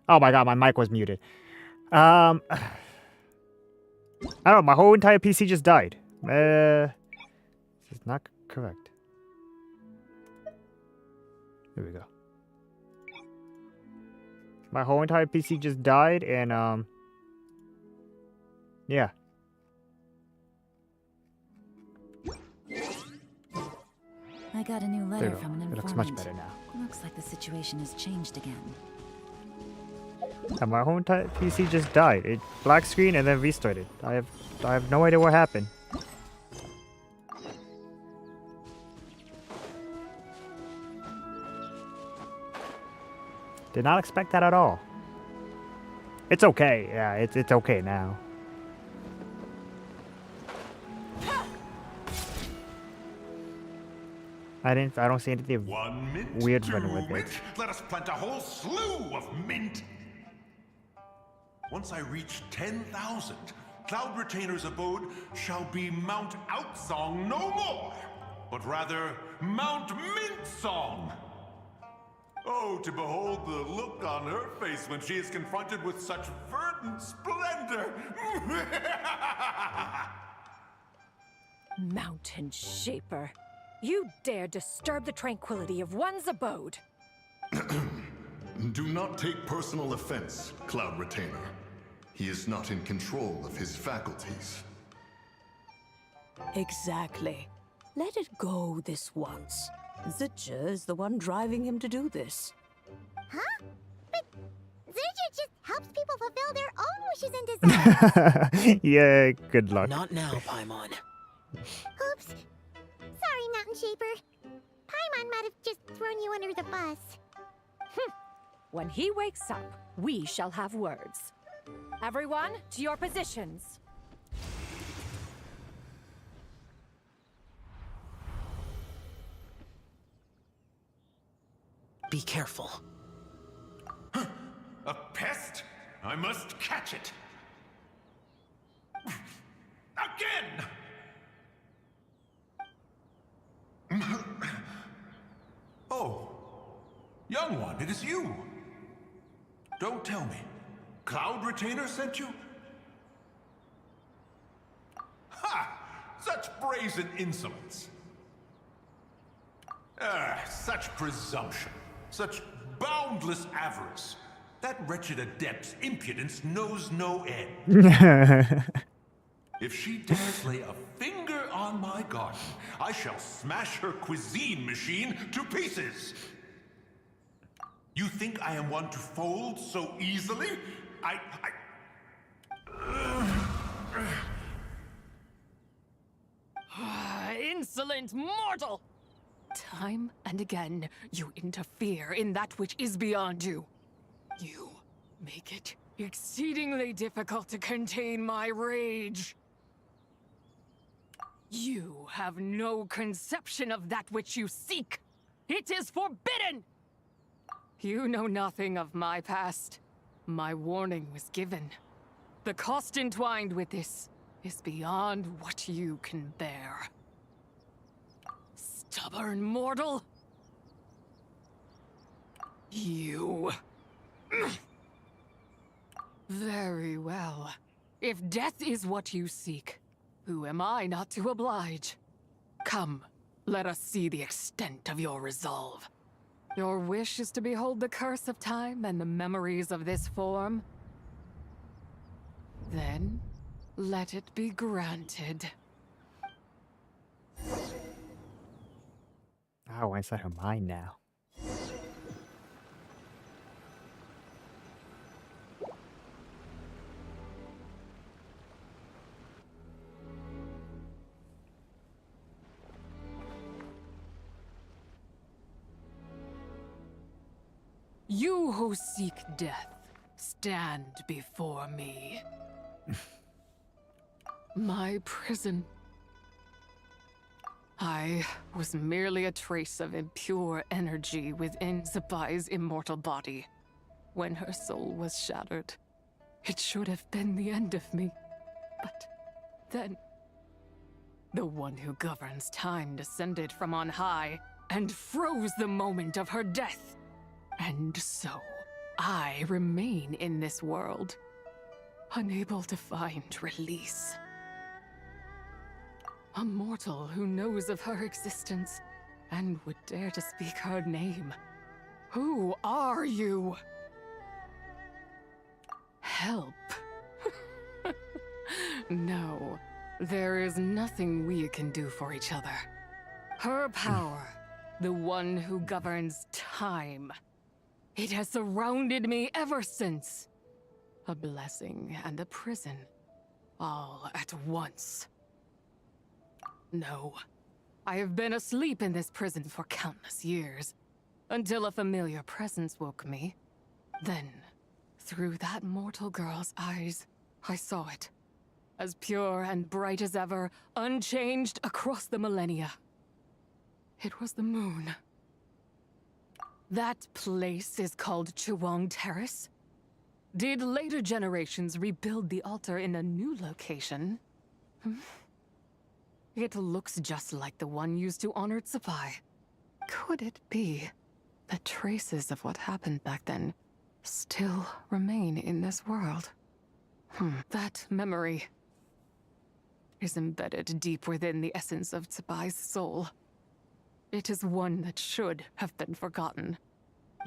Oh my god, my mic was muted. I don't know, my whole entire PC just died. This is not correct. Here we go. My whole entire PC just died, and yeah. I got a new letter from an It informant. looks much better now. Looks like the situation has changed again. And my whole entire PC just died. It black screen and then restarted. I have no idea what happened. Did not expect that at all. It's okay. Yeah, it's okay now. I don't see anything weird running with it. Let us plant a whole slew of mint. Once I reach 10,000, Cloud Retainer's abode shall be Mount Outsong no more, but rather Mount Mint Song. Oh, to behold the look on her face when she is confronted with such verdant splendor! Mountain Shaper, you dare disturb the tranquility of one's abode. Do not take personal offense, Cloud Retainer. He is not in control of his faculties. Exactly. Let it go this once. Zitcha is the one driving him to do this. Huh? But Zitcha just helps people fulfill their own wishes and desires. Yeah, good luck. Not now, Paimon. Oops. Sorry, Mountain Shaper. Paimon might have just thrown you under the bus. When he wakes up, we shall have words. Everyone, to your positions. Be careful. A pest? I must catch it. Again! Oh, young one, it is you. Don't tell me. Cloud Retainer sent you? Ha! Such brazen insolence. Such presumption. Such boundless avarice. That wretched adept's impudence knows no end. If she dares lay a finger on my garden, I shall smash her cuisine machine to pieces. You think I am one to fold so easily? Insolent mortal! Time and again, you interfere in that which is beyond you. You make it exceedingly difficult to contain my rage. You have no conception of that which you seek. It is forbidden! You know nothing of my past. My warning was given. The cost entwined with this is beyond what you can bear. Stubborn mortal! You... Very well. If death is what you seek, who am I not to oblige? Come, let us see the extent of your resolve. Your wish is to behold the curse of time and the memories of this form? Then, let it be granted. Oh, inside her mind now. You who seek death, stand before me. My prison. I was merely a trace of impure energy within Zapai's immortal body. When her soul was shattered, it should have been the end of me. But then, the one who governs time descended from on high and froze the moment of her death. And so, I remain in this world, unable to find release. A mortal who knows of her existence and would dare to speak her name. Who are you? Help. No, there is nothing we can do for each other. Her power, the one who governs time, it has surrounded me ever since. A blessing and a prison, all at once. No, I have been asleep in this prison for countless years, until a familiar presence woke me. Then, through that mortal girl's eyes, I saw it. As pure and bright as ever, unchanged across the millennia. It was the moon. That place is called Chuang Terrace. Did later generations rebuild the altar in a new location? It looks just like the one used to honor Tsupai. Could it be that traces of what happened back then still remain in this world? That memory is embedded deep within the essence of Tsubai's soul. It is one that should have been forgotten.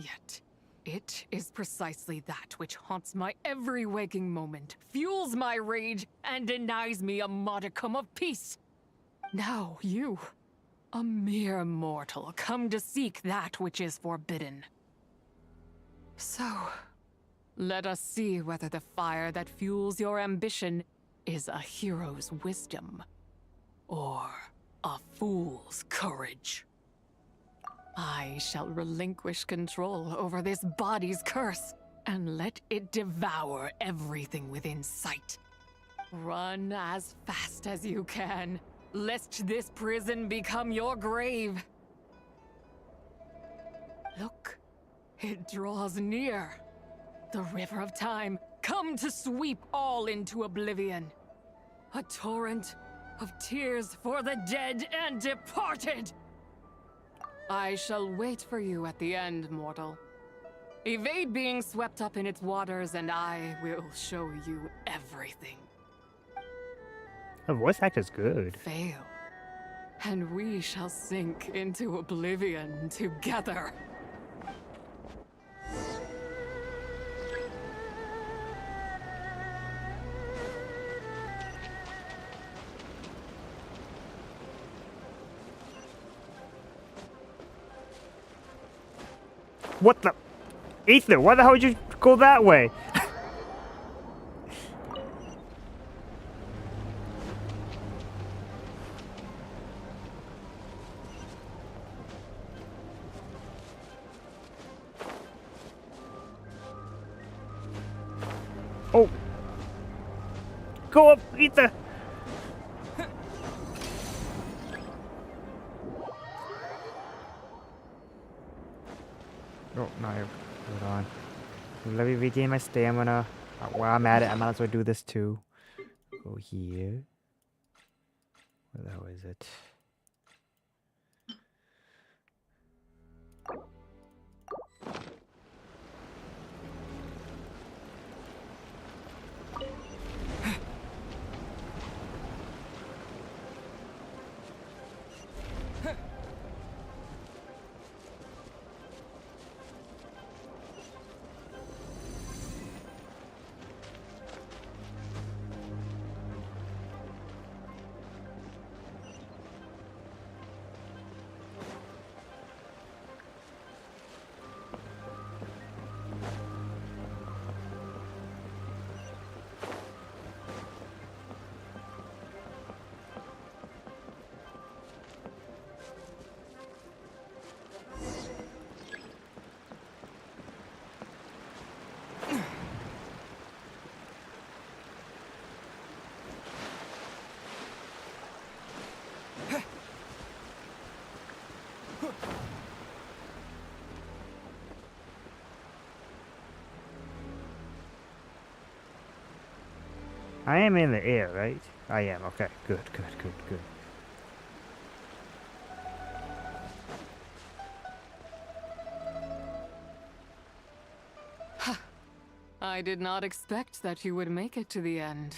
Yet, it is precisely that which haunts my every waking moment, fuels my rage, and denies me a modicum of peace. Now you, a mere mortal, come to seek that which is forbidden. So, let us see whether the fire that fuels your ambition is a hero's wisdom, or a fool's courage. I shall relinquish control over this body's curse, and let it devour everything within sight. Run as fast as you can, lest this prison become your grave. Look, it draws near. The river of time, come to sweep all into oblivion. A torrent of tears for the dead and departed. I shall wait for you at the end, mortal. Evade being swept up in its waters, and I will show you everything. Her voice actor's good. Fail, and we shall sink into oblivion together. What the? Ethan, why the hell would you go that way? Oh. Go up, Ethan. Oh, no, hold on. Let me regain my stamina. While I'm at it, I might as well do this too. Go here. Where the hell is it? I am in the air, right? I am. Okay. Good, good, good, good. I did not expect that you would make it to the end.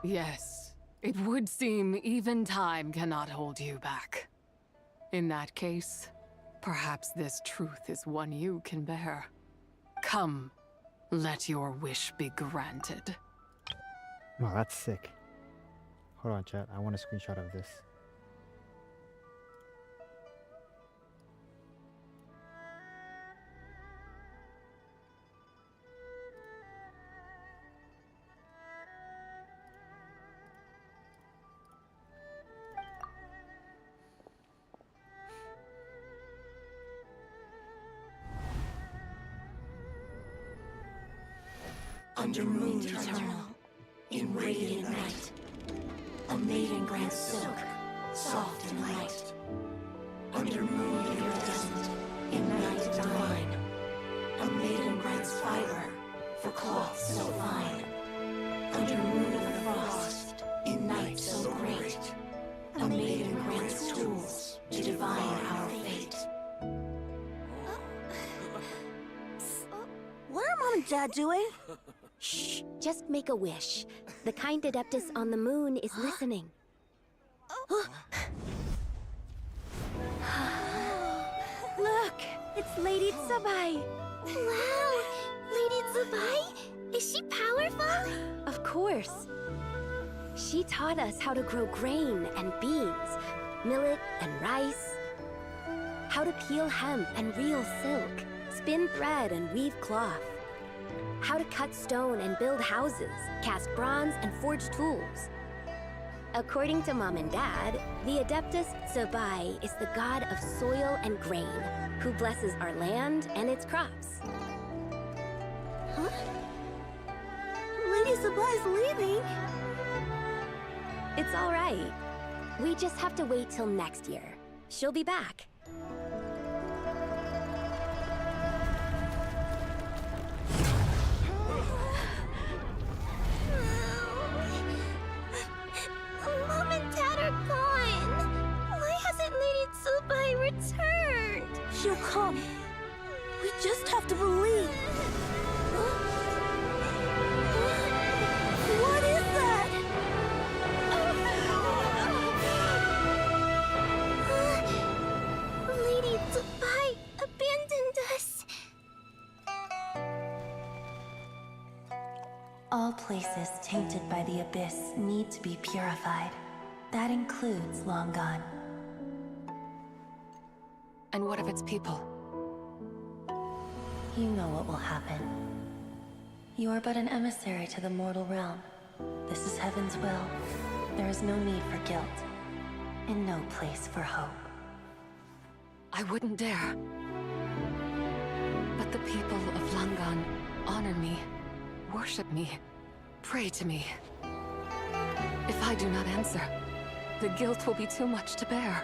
Yes, it would seem even time cannot hold you back. In that case, perhaps this truth is one you can bear. Come, let your wish be granted. Oh, that's sick. Hold on, chat. I want a screenshot of this. Under moon eternal, in radiant night, a maiden grants silk, soft and light. Under moon iridescent, in night divine, a maiden grants fiber for cloth so fine. Under moon of frost, in night so great, a maiden grants tools to divine our fate. What are Mom and Dad doing? Shh, just make a wish. The kind Adeptus on the moon is listening. Look, it's Lady Tsubai. Wow, Lady Tsubai? Is she powerful? Of course. She taught us how to grow grain and beans, millet and rice, how to peel hemp and reel silk, spin thread and weave cloth, how to cut stone and build houses, cast bronze and forge tools. According to Mom and Dad, the Adeptus Tsubai is the god of soil and grain, who blesses our land and its crops. Huh? Lady Tsubai's leaving. It's all right. We just have to wait till next year. She'll be back. Mom and Dad are gone. Why hasn't Lady Tsubai returned? She'll come. We just have to believe. What is that? Lady Tsubai abandoned us. All places tainted by the abyss need to be purified. That includes Long Gone. And what of its people? You know what will happen. You are but an emissary to the mortal realm. This is Heaven's will. There is no need for guilt, and no place for hope. I wouldn't dare. But the people of Langan honor me, worship me, pray to me. If I do not answer, the guilt will be too much to bear.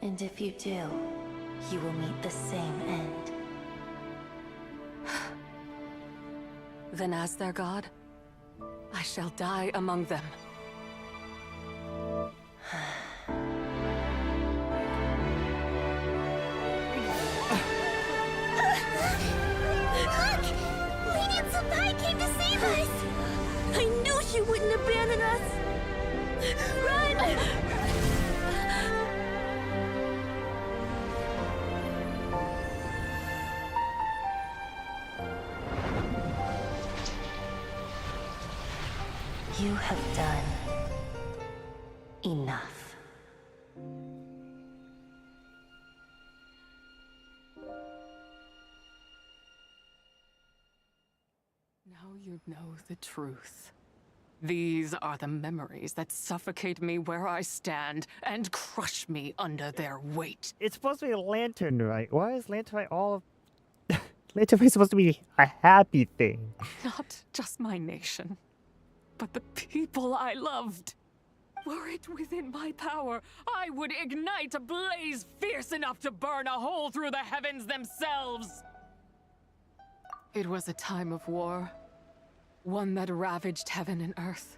And if you do, you will meet the same end. Then as their god, I shall die among them. Look! Lady Tsubai came to save us! I knew she wouldn't abandon us! Run! You have done enough. Now you know the truth. These are the memories that suffocate me where I stand and crush me under their weight. It's supposed to be a lantern, right? Why is lantern right all of... Lantern is supposed to be a happy thing. Not just my nation, but the people I loved. Were it within my power, I would ignite a blaze fierce enough to burn a hole through the heavens themselves. It was a time of war, one that ravaged heaven and earth.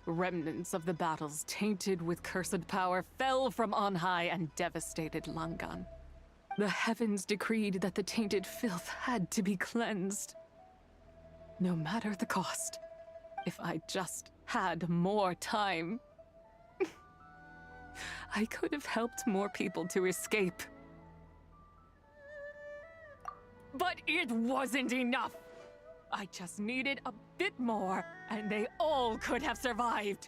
Remnants of the battles tainted with cursed power fell from on high and devastated Langan. The heavens decreed that the tainted filth had to be cleansed. No matter the cost. If I just had more time. I could have helped more people to escape. But it wasn't enough! I just needed a bit more, and they all could have survived.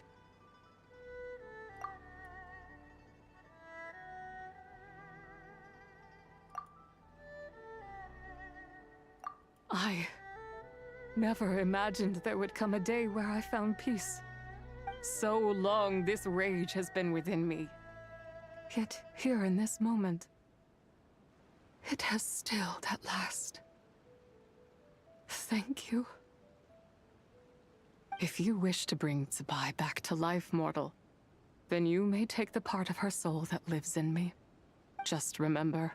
I never imagined there would come a day where I found peace. So long this rage has been within me. Yet here in this moment, it has stilled at last. Thank you. If you wish to bring Tsubai back to life, mortal, then you may take the part of her soul that lives in me. Just remember,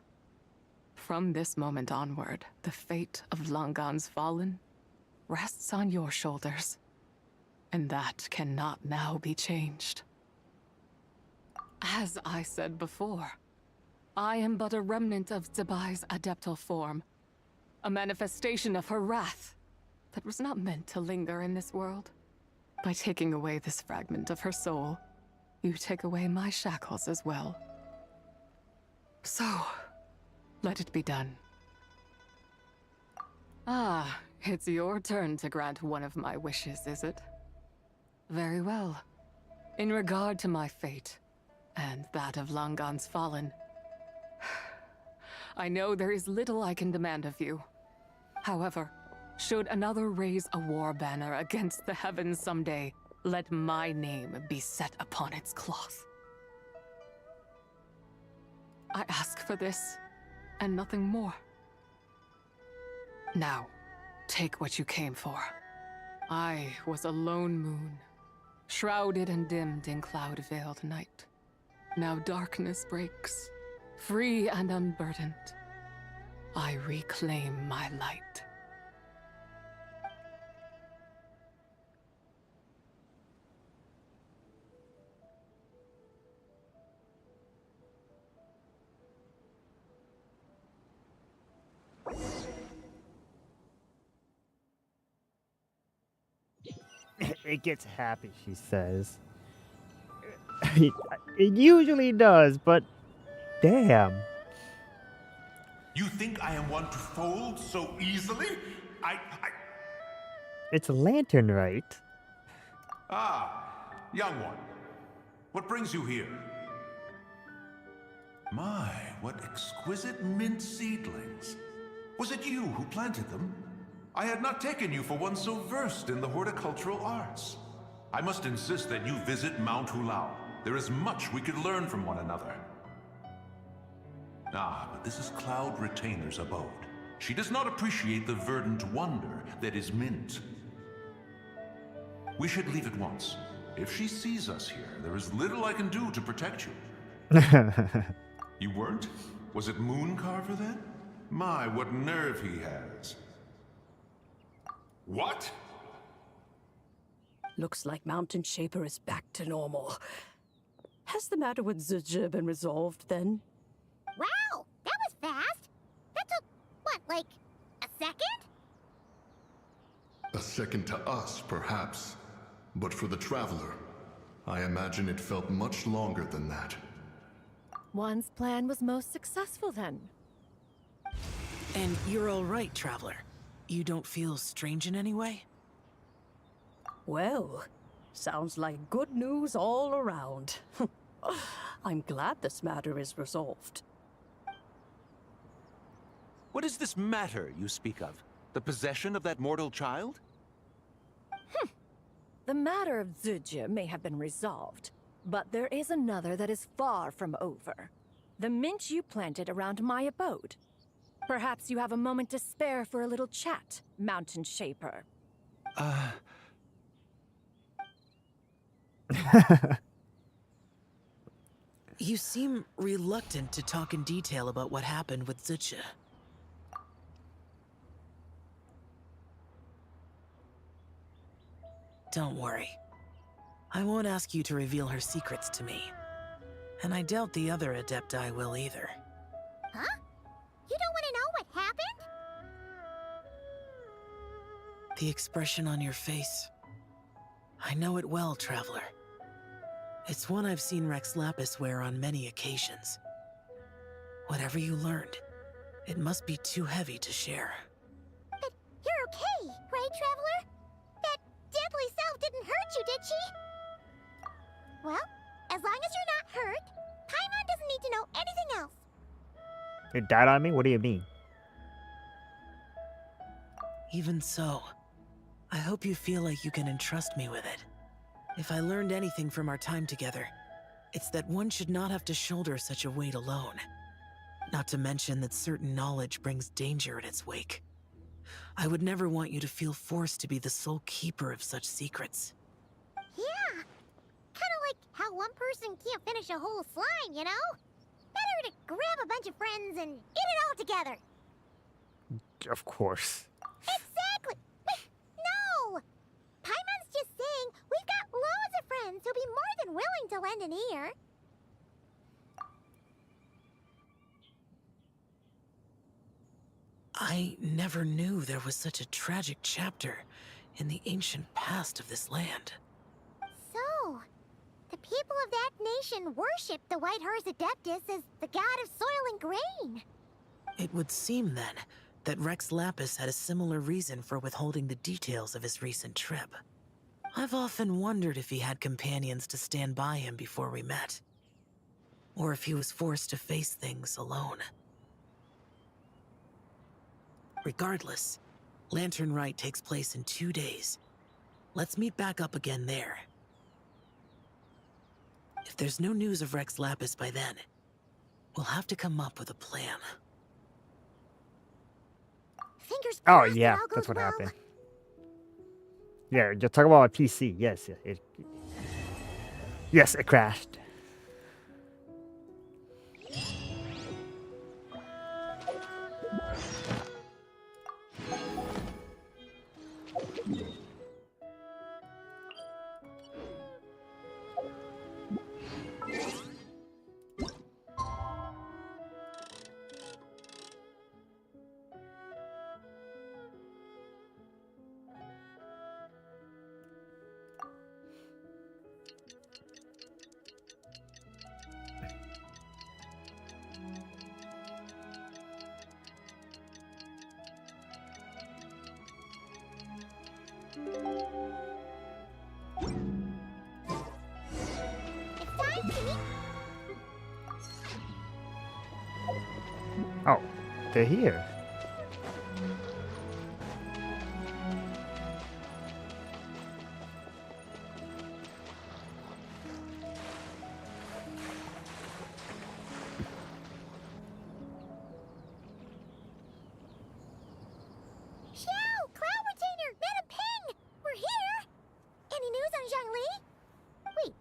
from this moment onward, the fate of Langan's fallen rests on your shoulders. And that cannot now be changed. As I said before, I am but a remnant of Tsubai's adeptal form. A manifestation of her wrath that was not meant to linger in this world. By taking away this fragment of her soul, you take away my shackles as well. So, let it be done. Ah, it's your turn to grant one of my wishes, is it? Very well. In regard to my fate, and that of Langan's fallen, I know there is little I can demand of you. However, should another raise a war banner against the heavens someday, let my name be set upon its cloth. I ask for this, and nothing more. Now, take what you came for. I was a lone moon, shrouded and dimmed in cloud-veiled night. Now darkness breaks, free and unburdened. I reclaim my light. It gets happy, she says. It usually does, but damn. You think I am one to fold so easily? It's a lantern, right? Ah, young one. What brings you here? My, what exquisite mint seedlings. Was it you who planted them? I had not taken you for one so versed in the horticultural arts. I must insist that you visit Mount Hulao. There is much we could learn from one another. Ah, but this is Cloud Retainer's abode. She does not appreciate the verdant wonder that is mint. We should leave at once. If she sees us here, there is little I can do to protect you. You weren't? Was it Mooncarver then? My, what nerve he has. What? Looks like Mountain Shaper is back to normal. Has the matter with Zizhi been resolved then? Wow, that was fast. That took, what, like, a second? A second to us, perhaps. But for the Traveler, I imagine it felt much longer than that. One's plan was most successful then. And you're all right, Traveler. You don't feel strange in any way? Well, sounds like good news all around. I'm glad this matter is resolved. What is this matter you speak of? The possession of that mortal child? The matter of Zizhi may have been resolved, but there is another that is far from over. The mint you planted around my abode. Perhaps you have a moment to spare for a little chat, Mountain Shaper. You seem reluctant to talk in detail about what happened with Zizhi. Don't worry. I won't ask you to reveal her secrets to me. And I doubt the other Adepti will either. Huh? The expression on your face. I know it well, Traveler. It's one I've seen Rex Lapis wear on many occasions. Whatever you learned, it must be too heavy to share. But you're okay, right, Traveler? That deathly self didn't hurt you, did she? Well, as long as you're not hurt, Paimon doesn't need to know anything else. It died on me? What do you mean? Even so, I hope you feel like you can entrust me with it. If I learned anything from our time together, it's that one should not have to shoulder such a weight alone. Not to mention that certain knowledge brings danger in its wake. I would never want you to feel forced to be the sole keeper of such secrets. Yeah, kind of like how one person can't finish a whole slime, you know? Better to grab a bunch of friends and eat it all together. Of course. Exactly! No! Paimon's just saying we've got loads of friends who'll be more than willing to lend an ear. I never knew there was such a tragic chapter in the ancient past of this land. So, the people of that nation worship the White Horse Adeptus as the god of soil and grain. It would seem, then, that Rex Lapis had a similar reason for withholding the details of his recent trip. I've often wondered if he had companions to stand by him before we met. Or if he was forced to face things alone. Regardless, Lantern Rite takes place in 2 days. Let's meet back up again there. If there's no news of Rex Lapis by then, we'll have to come up with a plan. Fingers Oh, crossed yeah, it all that's goes what well. happened. Yeah, just talk about my PC. Yes, yes, it crashed. Oh, they're here. Xiao, Cloud Retainer, Madam Ping! We're here! Any news on Zhongli? Wait,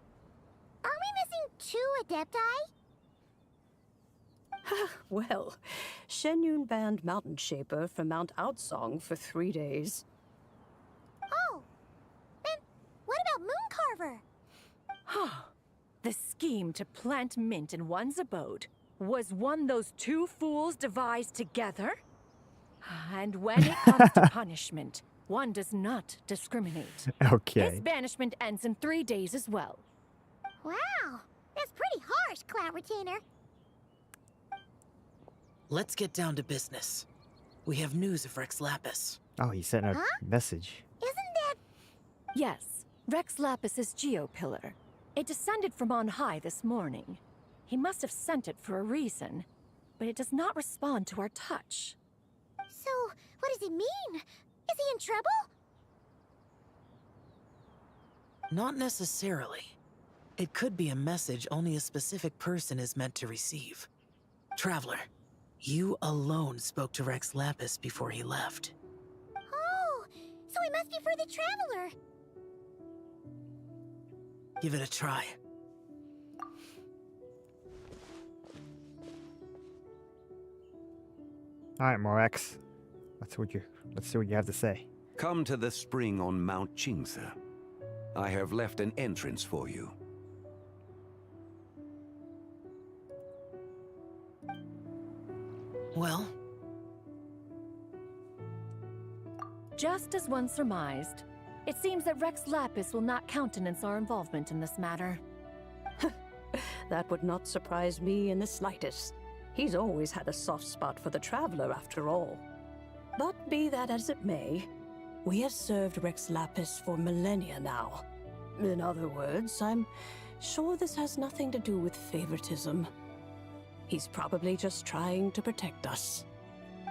are we missing 2 Adepti? Well, Shenyun banned Mountain Shaper from Mount Outsong for 3 days. Oh, then what about Mooncarver? The scheme to plant mint in one's abode was one those 2 fools devised together? And when it comes to punishment, one does not discriminate. Okay. His banishment ends in 3 days as well. Wow, that's pretty harsh, Cloud Retainer. Let's get down to business. We have news of Rex Lapis. Oh, he sent a message. Isn't that... Yes, Rex Lapis's geopillar. It descended from on high this morning. He must have sent it for a reason, but it does not respond to our touch. So, what does it mean? Is he in trouble? Not necessarily. It could be a message only a specific person is meant to receive. Traveler, you alone spoke to Rex Lapis before he left. Oh, so he must be for the Traveler. Give it a try. Alright, Morex. Let's see what you have to say. Come to the spring on Mount Qingse. I have left an entrance for you. Well, Just as one surmised, it seems that Rex Lapis will not countenance our involvement in this matter. That would not surprise me in the slightest. He's always had a soft spot for the Traveler, after all. But be that as it may, we have served Rex Lapis for millennia now. In other words, I'm sure this has nothing to do with favoritism. He's probably just trying to protect us.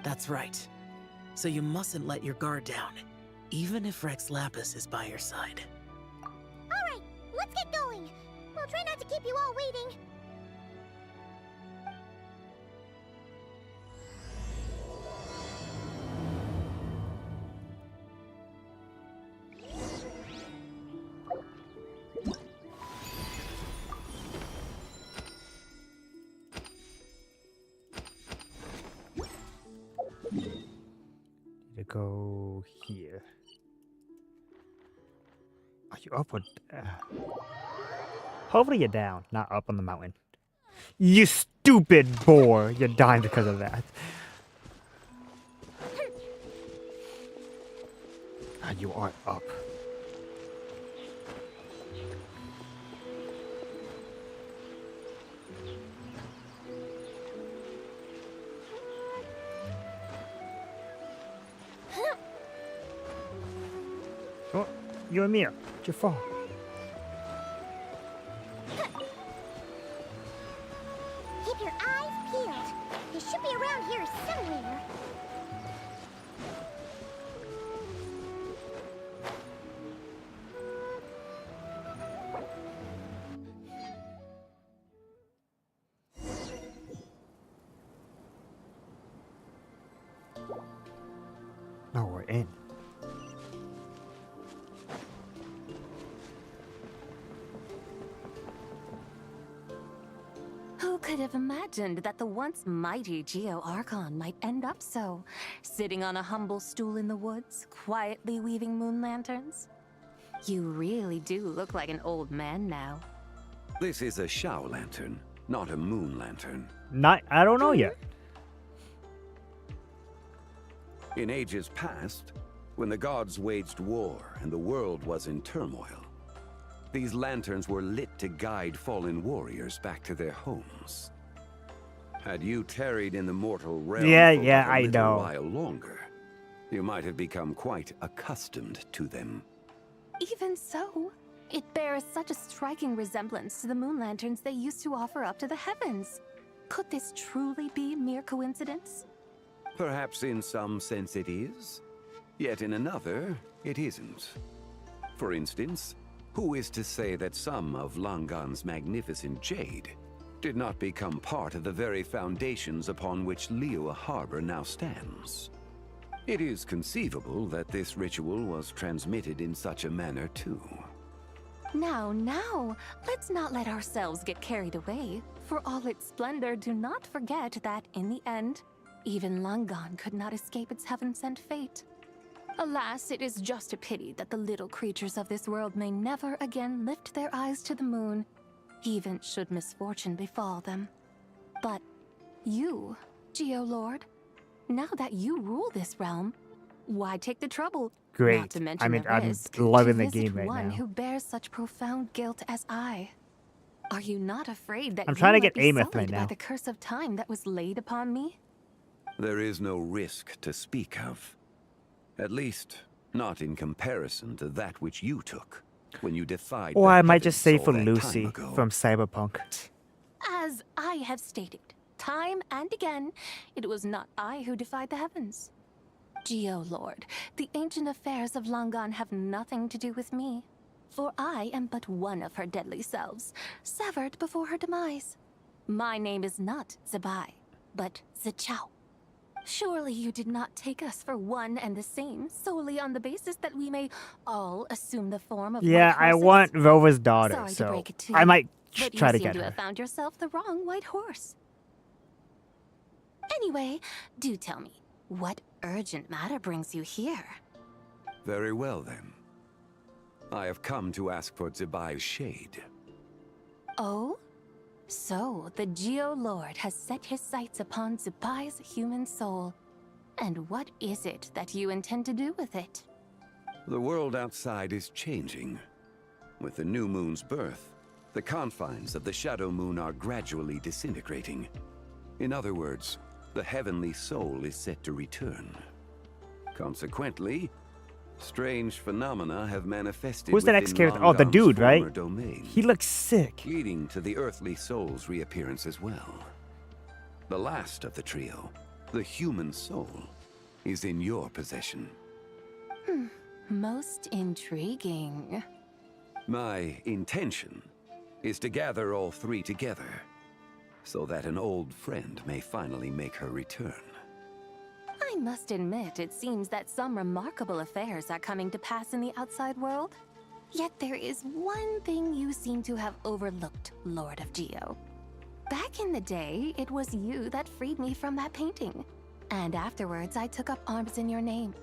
That's right. So you mustn't let your guard down, even if Rex Lapis is by your side. Alright, let's get going. We'll try not to keep you all waiting. To go here. Are you up or hopefully you're down, not up on the mountain. You stupid boar! You're dying because of that. Ah, you are up. Oh, you and me. It's your fault. Keep your eyes peeled. He should be around here somewhere. No, we're in. Who could have imagined that the once mighty Geo Archon might end up so, sitting on a humble stool in the woods, quietly weaving moon lanterns? You really do look like an old man now. This is a Shao lantern, not a moon lantern. I don't know yet. In ages past, when the gods waged war and the world was in turmoil, these lanterns were lit to guide fallen warriors back to their homes. Had you tarried in the mortal realm for I a little know. while longer, you might have become quite accustomed to them. Even so, it bears such a striking resemblance to the moon lanterns they used to offer up to the heavens. Could this truly be mere coincidence? Perhaps in some sense it is, yet in another, it isn't. For instance, who is to say that some of Langan's magnificent jade did not become part of the very foundations upon which Liyue Harbor now stands? It is conceivable that this ritual was transmitted in such a manner too. Now, let's not let ourselves get carried away. For all its splendor, do not forget that, in the end, even Langan could not escape its heaven-sent fate. Alas, it is just a pity that the little creatures of this world may never again lift their eyes to the moon, even should misfortune befall them. But you, Geolord, now that you rule this realm, why take the trouble? Great. Not to mention I mean, the I'm risk loving to the visit game right one now. who bears such profound guilt as I. Are you not afraid that I'm you trying to might get be Ameth sullied right by now. the curse of time that was laid upon me? There is no risk to speak of. At least, not in comparison to that which you took when you defied Or the I might just say heavens for all that Lucy time ago. from Cyberpunk. As I have stated, time and again, it was not I who defied the heavens. Geolord, the ancient affairs of Langan have nothing to do with me, for I am but one of her deadly selves, severed before her demise. My name is not Zebai, but Zichao. Surely you did not take us for one and the same, solely on the basis that we may all assume the form of Yeah, white I horses? want Rova's daughter, Sorry to so break it to I you, might but try to you seem get to her. have found yourself the wrong white horse. Anyway, do tell me, what urgent matter brings you here? Very well then. I have come to ask for Zebai's shade. Oh? So, the Geolord has set his sights upon Zebai's human soul. And what is it that you intend to do with it? The world outside is changing. With the new moon's birth, the confines of the Shadow Moon are gradually disintegrating. In other words, the heavenly soul is set to return. Consequently, strange phenomena have manifested Who's that within next character? Oh, the Longon's dude, right? former domain, He looks sick. leading to the earthly soul's reappearance as well. The last of the trio, the human soul, is in your possession. Most intriguing. My intention is to gather all three together, so that an old friend may finally make her return. I must admit, it seems that some remarkable affairs are coming to pass in the outside world. Yet there is one thing you seem to have overlooked, Lord of Geo. Back in the day, it was you that freed me from that painting. And afterwards, I took up arms in your name.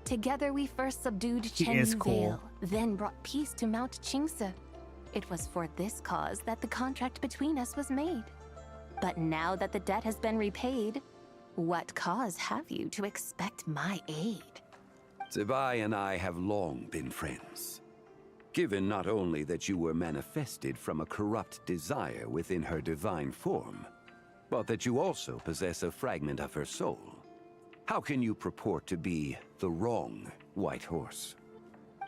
Together, we first subdued Chen is Yu cool. Vale, then brought peace to Mount Qingse. It was for this cause that the contract between us was made. But now that the debt has been repaid, what cause have you to expect my aid? Zibai and I have long been friends. Given not only that you were manifested from a corrupt desire within her divine form, but that you also possess a fragment of her soul, how can you purport to be the wrong White Horse?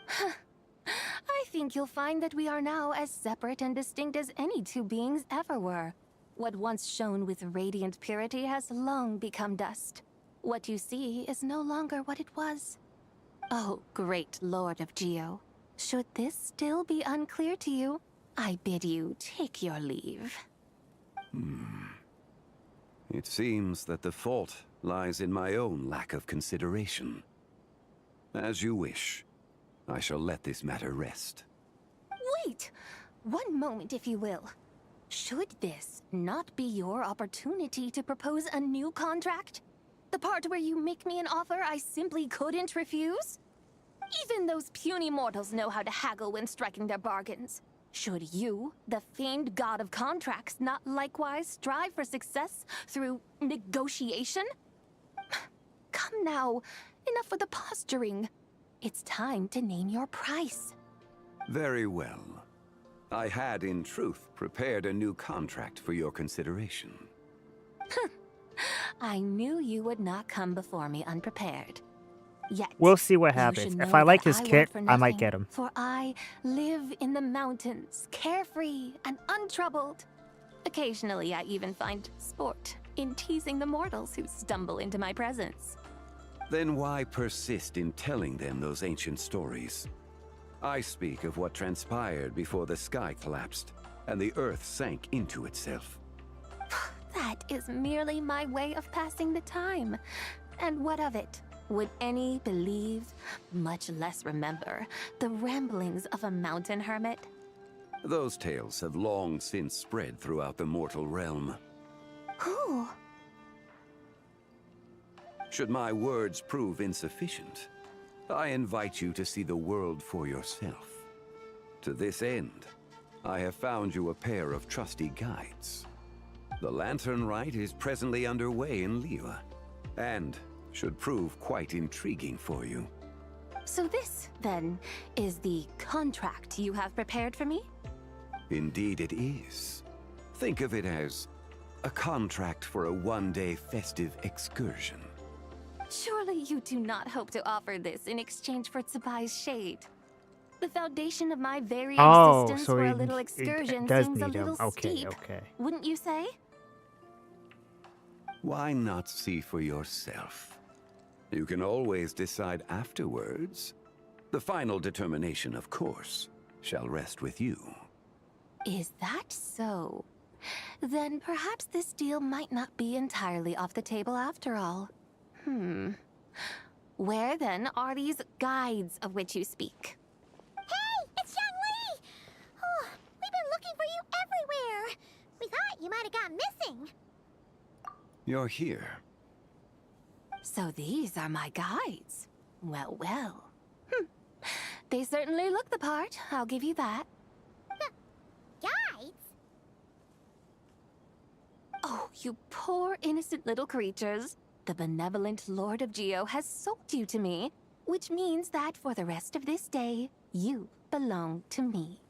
I think you'll find that we are now as separate and distinct as any two beings ever were. What once shone with radiant purity has long become dust. What you see is no longer what it was. Oh, great Lord of Geo. Should this still be unclear to you, I bid you take your leave. It seems that the fault lies in my own lack of consideration. As you wish. I shall let this matter rest. Wait! One moment, if you will. Should this not be your opportunity to propose a new contract? The part where you make me an offer I simply couldn't refuse? Even those puny mortals know how to haggle when striking their bargains. Should you, the famed god of contracts, not likewise strive for success through negotiation? Come now, enough with the posturing. It's time to name your price. Very well. I had, in truth, prepared a new contract for your consideration. I knew you would not come before me unprepared. Yet, We'll see what you happens. should If know I like that his I want kit, for I might nothing, get him. For I live in the mountains, carefree and untroubled. Occasionally, I even find sport in teasing the mortals who stumble into my presence. Then why persist in telling them those ancient stories? I speak of what transpired before the sky collapsed and the earth sank into itself. That is merely my way of passing the time. And what of it? Would any believe, much less remember, the ramblings of a mountain hermit? Those tales have long since spread throughout the mortal realm. Who? Should my words prove insufficient, I invite you to see the world for yourself. To this end, I have found you a pair of trusty guides. The Lantern Rite is presently underway in Liyue, and should prove quite intriguing for you. So this, then, is the contract you have prepared for me? Indeed it is. Think of it as a contract for a one-day festive excursion. Surely you do not hope to offer this in exchange for Tsubai's shade. The foundation of my very existence so for a he- little he excursion does seems a need him. little Okay, steep, okay. wouldn't you say? Why not see for yourself? You can always decide afterwards. The final determination, of course, shall rest with you. Is that so? Then perhaps this deal might not be entirely off the table after all. Where then are these guides of which you speak? Hey, it's Young Lee! Oh, we've been looking for you everywhere. We thought you might have gone missing. You're here. So these are my guides. Well, well. They certainly look the part, I'll give you that. Guides? Oh, you poor innocent little creatures. The benevolent Lord of Geo has sold you to me, which means that for the rest of this day, you belong to me.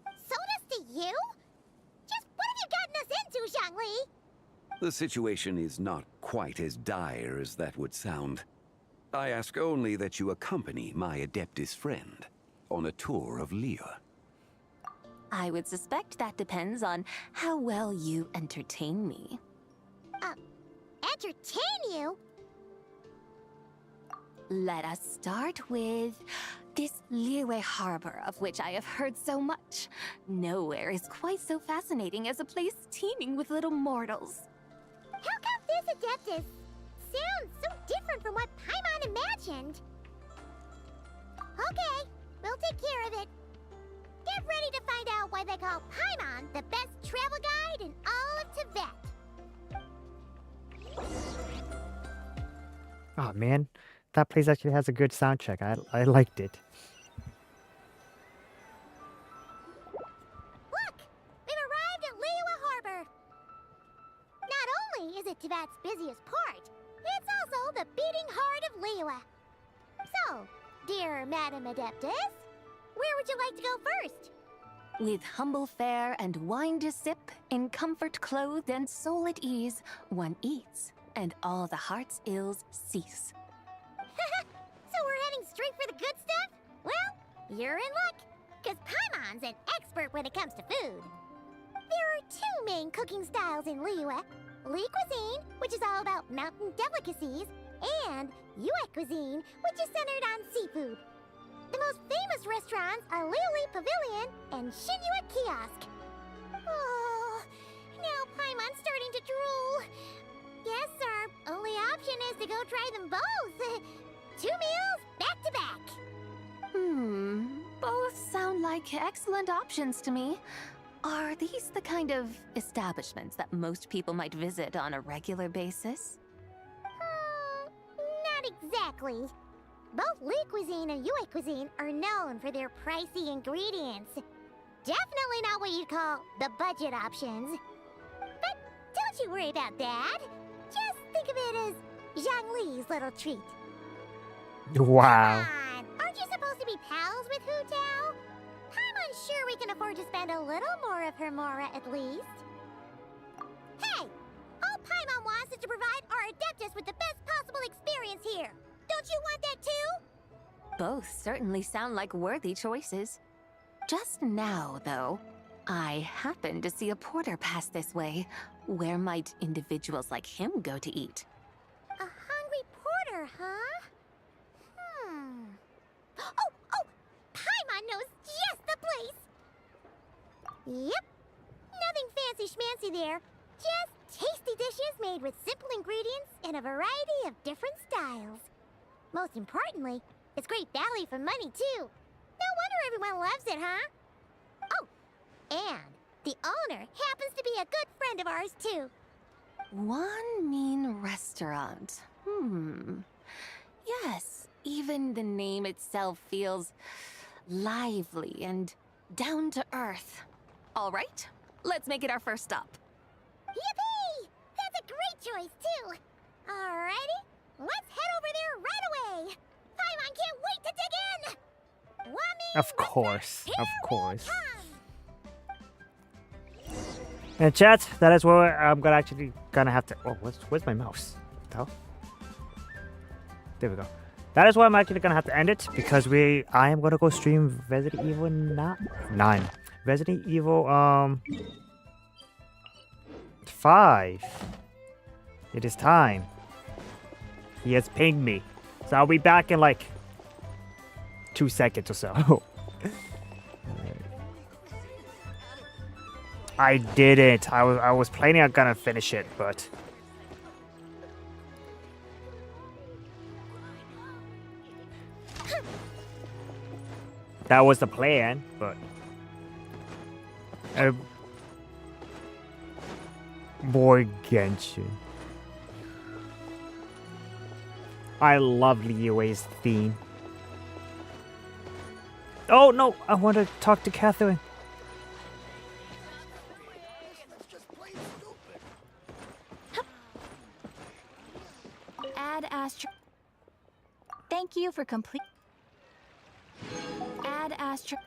Sold us to you? Just what have you gotten us into, Zhongli? The situation is not quite as dire as that would sound. I ask only that you accompany my Adeptus friend on a tour of Liyue. I would suspect that depends on how well you entertain me. Entertain you? Let us start with this Liyue harbor of which I have heard so much. Nowhere is quite so fascinating as a place teeming with little mortals. How come this Adeptus sounds so different from what Paimon imagined? Okay, we'll take care of it. Get ready to find out why they call Paimon the best travel guide in all of Tibet. Oh man, that place actually has a good soundtrack. I liked it. Look! We've arrived at Liyue Harbor! Not only is it Tibet's busiest port, it's also the beating heart of Liyue. So, dear Madam Adeptus, where would you like to go first? With humble fare and wine to sip, in comfort clothed and soul at ease, one eats, and all the heart's ills cease. So we're heading straight for the good stuff? Well, you're in luck, because Paimon's an expert when it comes to food. There are two main cooking styles in Liyue. Li cuisine, which is all about mountain delicacies, and Yue cuisine, which is centered on seafood. The most famous restaurants are Liyue Pavilion and Shinyue Kiosk. Oh, now Paimon's starting to drool. Guess our only option is to go try them both. 2 meals, back to back. Both sound like excellent options to me. Are these the kind of establishments that most people might visit on a regular basis? Not exactly. Both Li cuisine and Yue cuisine are known for their pricey ingredients. Definitely not what you'd call the budget options. But don't you worry about that. Just think of it as Zhongli's little treat. Wow. Come on, aren't you supposed to be pals with Hu Tao? I'm unsure we can afford to spend a little more of her mora at least. Hey! All Paimon wants is to provide our Adeptus with the best possible experience here. Don't you want that too? Both certainly sound like worthy choices. Just now, though, I happened to see a porter pass this way. Where might individuals like him go to eat? A hungry porter, huh? Oh! Paimon knows just the place! Yep. Nothing fancy schmancy there. Just tasty dishes made with simple ingredients in a variety of different styles. Most importantly, it's great value for money, too. No wonder everyone loves it, huh? Oh, and the owner happens to be a good friend of ours, too. One mean restaurant. Yes, even the name itself feels lively and down to earth. All right, let's make it our first stop. Yippee! That's a great choice, too. Alrighty, let's head over there right away. Paimon can't wait to dig in. Of course, of course. And chat, that is where I'm gonna have to. Oh, where's my mouse? What the hell? There we go. That is why I'm actually gonna have to end it because I am gonna go stream Resident Evil 9. Resident Evil 5. It is time. He has pinged me, so I'll be back in like 2 seconds or so. I didn't. I was planning on gonna finish it, but that was the plan. But boy, Genshin. I love Liyue's theme. Oh no! I want to talk to Catherine. for complete. Add Astro.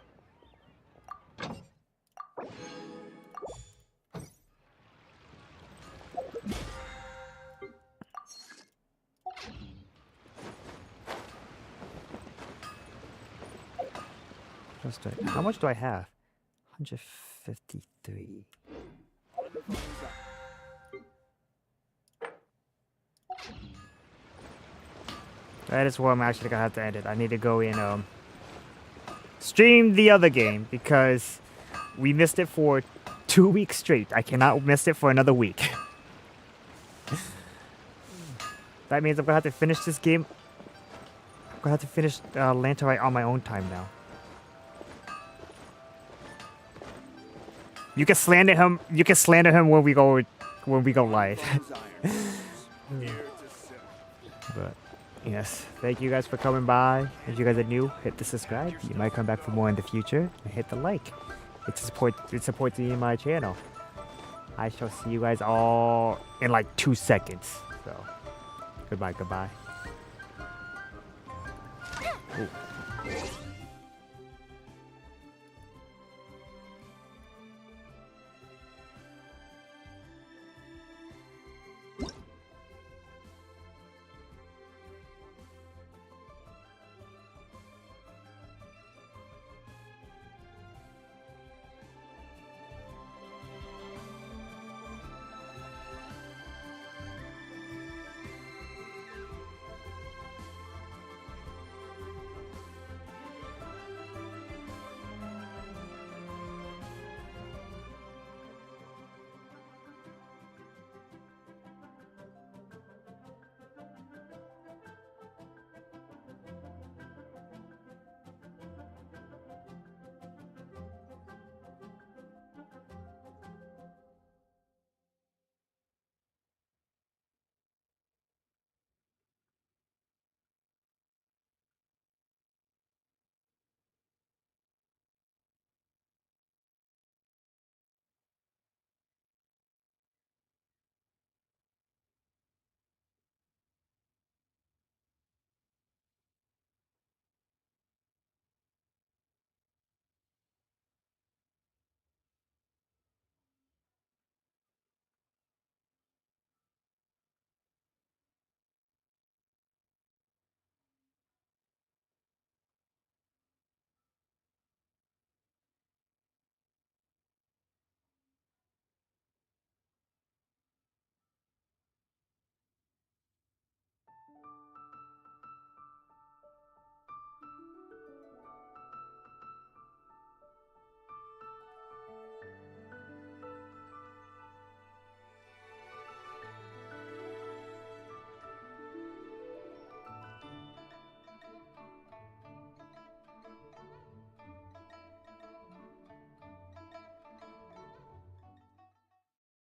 How much do I have? 153. That is where I'm actually gonna have to end it. I need to go in stream the other game because we missed it for 2 weeks straight. I cannot miss it for another week. That means I'm gonna have to finish this game. I'm gonna have to finish Lanterite on my own time now. You can slander him. You can slander him when we go live. But yes, thank you guys for coming by. If you guys are new, hit the subscribe. You might come back for more in the future. And hit the like. It supports me in my channel. I shall see you guys all in like 2 seconds. So goodbye.